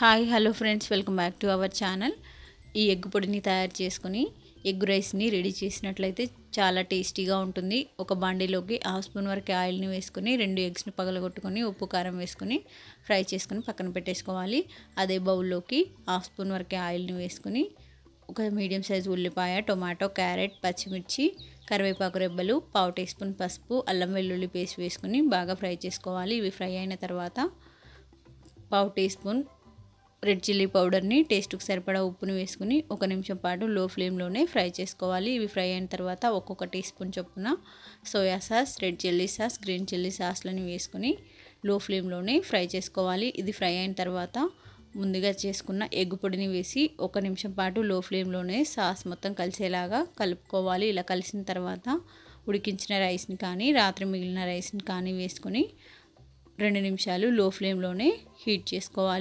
Hi hello friends, welcome back to our channel. ఈ egg పొడిని తయారు చేసుకొని ఎగ్ రైస్ని రెడీ చేసినట్లయితే చాలా టేస్టీగా ఉంటుంది. ఒక బాండీలోకి 1/2 స్పూన్ వరకు ఆయిల్ని వేసుకొని 2 ఎగ్స్ని పగలగొట్టుకొని ఉప్పు కారం వేసుకొని ఫ్రై చేసుకొని పక్కన పెట్టేసుకోవాలి. అదే బౌల్లోకి 1/2 స్పూన్ వరకు ఆయిల్ని వేసుకొని ఒక మీడియం సైజు ఉల్లిపాయ, టొమాటో, క్యారెట్, పచ్చిమిర్చి, కరివేపాకు రెబ్బలు, 1/2 టీ స్పూన్ పసుపు, అల్లం వెల్లుల్లి పేస్ట్ వేసుకొని బాగా ఫ్రై చేసుకోవాలి. ఇవి ఫ్రై అయిన తర్వాత 1/2 టీ స్పూన్ రెడ్ చిల్లీ పౌడర్ని, టేస్ట్కి సరిపడా ఉప్పుని వేసుకుని 1 నిమిషం పాటు లో ఫ్లేమ్లోనే ఫ్రై చేసుకోవాలి. ఇవి ఫ్రై అయిన తర్వాత ఒక్కొక్క టీ స్పూన్ చొప్పున soya sauce, red chilli sauce, green chilli సాస్లని వేసుకుని లో ఫ్లేమ్లోనే ఫ్రై చేసుకోవాలి. ఇది ఫ్రై అయిన తర్వాత ముందుగా చేసుకున్న ఎగ్ పొడిని వేసి 1 నిమిషం పాటు లో ఫ్లేమ్లోనే సాస్ మొత్తం కలిసేలాగా కలుపుకోవాలి. ఇలా కలిసిన తర్వాత ఉడికించిన రైస్ని కానీ రాత్రి మిగిలిన రైస్ని కానీ వేసుకొని 2 నిమిషాలు లో ఫ్లేమ్లోనే హీట్ చేసుకోవాలి.